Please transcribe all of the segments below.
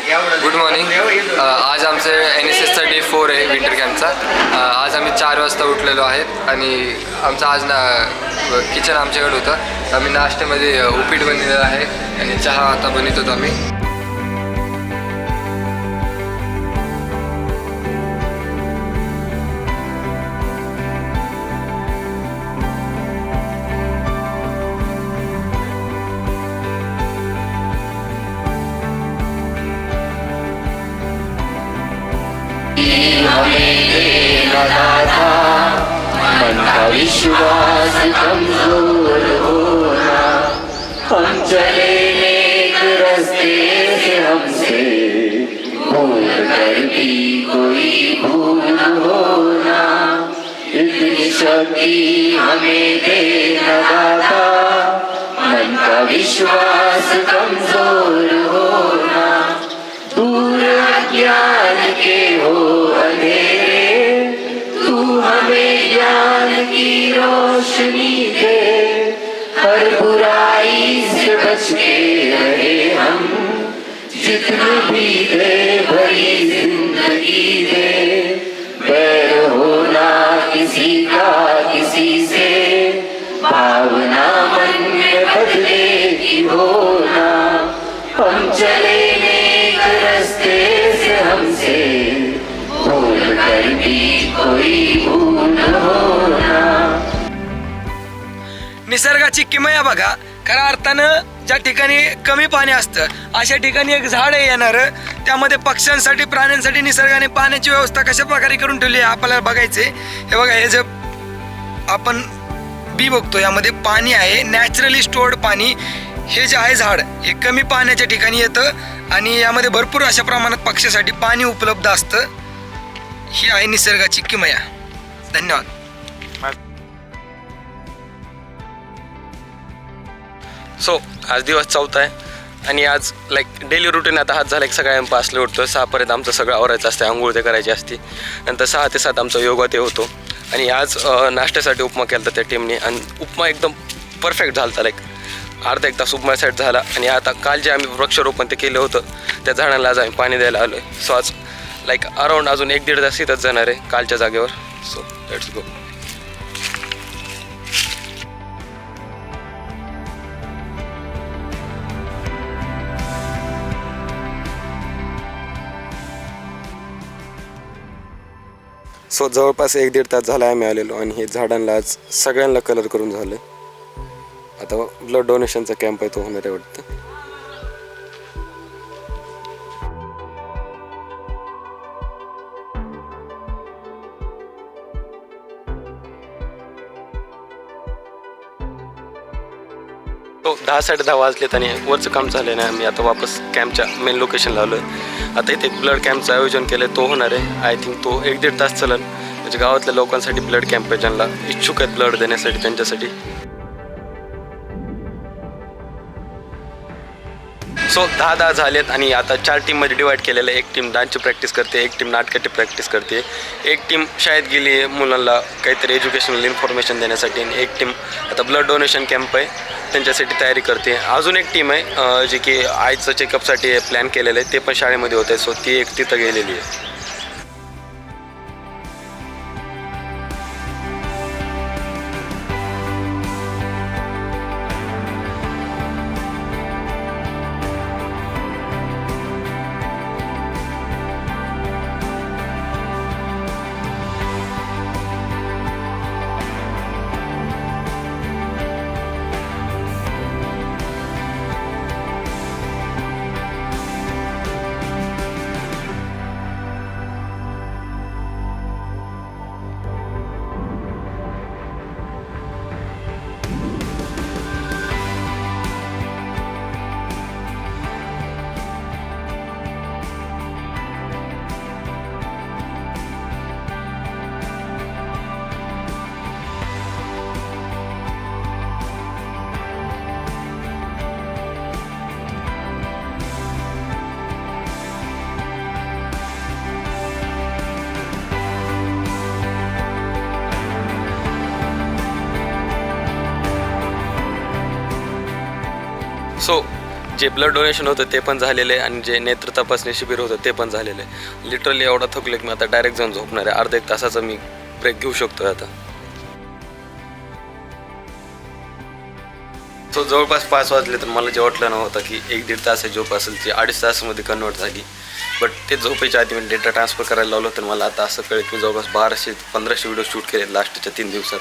Good morning. आज आमचे NSSचा day 4 आहे विंटर कॅम्पचा. आज आम्ही 4 वाजता उठलेलो आहेत आणि आमचं आज किचन आमच्याकडे होतं. आम्ही नाश्त्यामध्ये उपीट बनलेलं आहे आणि चहा आता बनवत होतो आम्ही. मन का विश्वास कमजोर होना, हम चले नेक रास्ते से हमसे भूल कर भी कोई भूल होना, इतनी शक्ति हमें देना दाता, मन का विश्वास कमजोर होना, दूर अज्ञान के हो अंधेरे, तू हमें ज्ञान की रोशनी दे, हर बुराई से बच के रहे हम, जितनी भी दे भरी जिंदगी दे, बैर होना किसी का किसी से, भावना मन में बदले की होना, हम चले नेक रास्ते से हमसे भूल कर भी कोई भूल होना. निसर्गाची किमया बघा. खऱ्या अर्थानं ज्या ठिकाणी कमी पाणी असतं अशा ठिकाणी एक झाड आहे येणारं, त्यामध्ये पक्ष्यांसाठी प्राण्यांसाठी निसर्गाने पाण्याची व्यवस्था कशा प्रकारे करून ठेवली आहे आपल्याला बघायचे. हे बघा, हे जे आपण बी बघतो यामध्ये पाणी आहे, नॅचरली स्टोर्ड पाणी. हे जे आहे झाड हे कमी पाण्याच्या ठिकाणी येतं आणि यामध्ये भरपूर अशा प्रमाणात पक्ष्यासाठी पाणी उपलब्ध असतं. ही आहे निसर्गाची किमया. धन्यवाद. सो आज दिवस 4था आहे आणि आज डेली रुटीन आता हाच झाला एक सकाळी 5ला उठतो. 6पर्यंत आमचं सगळं आवरायचं असतं, आंघोळ ते करायची असते. नंतर 6 ते 7 आमचा योगा ते होतो आणि आज नाश्त्यासाठी उपमा केला होता त्या टीमने आणि उपमा एकदम परफेक्ट झाला होता. अर्धा 1 तास उपमा सेट झाला आणि आता काल जे आम्ही वृक्षारोपण ते केलं होतं त्या झाडांना आज आम्ही पाणी द्यायला आलो आहे. सो आज अराउंड अजून 1-1.5 तास इथंच जाणार आहे कालच्या जागेवर. So let's go. सो जवळपास 1-1.5 तास झाला आम्ही आलेलो आणि हे झाडांना आज सगळ्यांना कलर करून झालं. आता ब्लड डोनेशनचा कॅम्प आहे तो होणार आहे वाटतं. तो 10-10:30 वाजलेत आणि वरचं काम झालं नाही. आम्ही आता वापस कॅम्पच्या मेन लोकेशनला आलो आहे. आता इथे ब्लड कॅम्पचं आयोजन केलं आहे, तो होणार आहे. आय थिंक तो 1-1.5 तास चालेल. म्हणजे गावातल्या लोकांसाठी ब्लड कॅम्प आहे, ज्यांना इच्छुक आहेत ब्लड देण्यासाठी त्यांच्यासाठी. सो 10 झालेत आणि आता 4 टीममध्ये डिवाईड केलेलं आहे. एक टीम डान्सची प्रॅक्टिस करते, एक टीम नाटकाची प्रॅक्टिस करते, एक टीम शाळेत गेली आहे मुलांना काहीतरी एज्युकेशनल इन्फॉर्मेशन देण्यासाठी, आणि एक टीम आता ब्लड डोनेशन कॅम्प आहे त्यांच्यासाठी तयारी करते. अजून एक टीम आहे जी की आईचं चेकअपसाठी प्लॅन केलेलं आहे, ते पण शाळेमध्ये होते. सो ती एक तिथं गेलेली आहे. सो जे ब्लड डोनेशन होतं ते पण झालेलं आहे आणि जे नेत्र तपासणी शिबिर होतं ते पण झालेलं आहे. लिटरली एवढा थकले की मी आता डायरेक्ट जाऊन झोपणार आहे. अर्धा एक तासाचा मी ब्रेक घेऊ शकतो आता. सो जवळपास 5 वाजले तर मला जे वाटलं नव्हतं की 1-1.5 तास झोप असेल ती 2.5 तासामध्ये कन्वर्ट झाली. बट ते झोपेच्या आधी मी डेटा ट्रान्सफर करायला लावलं तर मला आता असं कळलं की जवळपास 1200-1500 व्हिडिओ शूट केले लास्टच्या 3 दिवसात.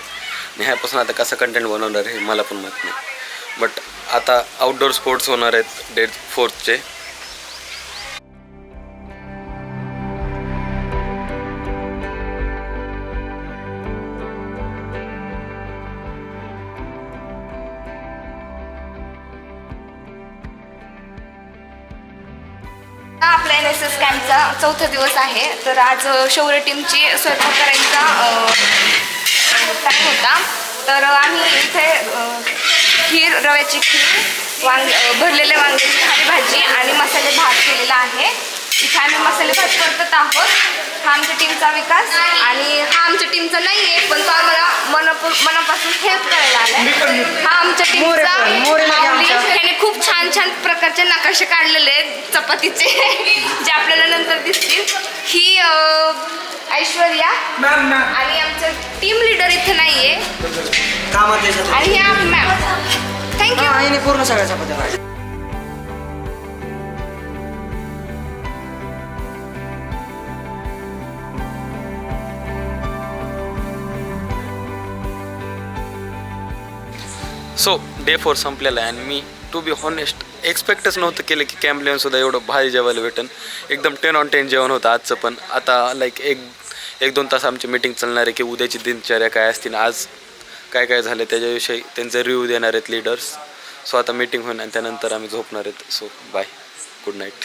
आणि ह्यापासून आता कसा कंटेंट बनवणार हे मला पण माहीत नाही. बट आता आउटडोर स्पोर्ट्स होणार आहेत डेट 4चे. आपल्या NSS कॅम्पचा 4था दिवस आहे. तर आज शौर्य टीमची स्वयंपाक करायचा टाईम होता. तर आम्ही इथे खीर, रव्याची खीर, भरलेल्या वांग्याची खारी भाजी आणि मसाले भात केलेला आहे. इथे आम्ही मसाले भात करत आहोत. हा आमच्या टीमचा विकास आणि हा आमच्या टीमचा नाही आहे पण तो आम्हाला मनापासून हेल्प करायला आला. हा आमच्या टीमचा माऊली. त्याने खूप छान छान प्रकारचे नकाशे काढलेले आहेत चपातीचे जे आपल्याला नंतर दिसतील. ही ऐश्वर्या आणि आमचं टीम लीडर इथे नाहीये आणि ह्या मॅम. थँक्यू. पूर्ण सगळ्या चपात्या. सो डे 4 संपलेला आहे आणि मी टू बी हॉनेस्ट एक्सपेक्टच नव्हतं केलं की कॅम्प लेवनसुद्धा एवढं भारी जेवायला भेटेन. एकदम 10 on 10 जेवण होतं आजचं पण. आता लाईक 1-2 तास आमची मीटिंग चालणार आहे की उद्याची दिनचर्या काय असतील, आज काय काय झालं त्याच्याविषयी त्यांचे रिव्ह्यू देणार आहेत लीडर्स. सो आता मीटिंग होईल आणि त्यानंतर आम्ही झोपणार आहेत. So bye, good night.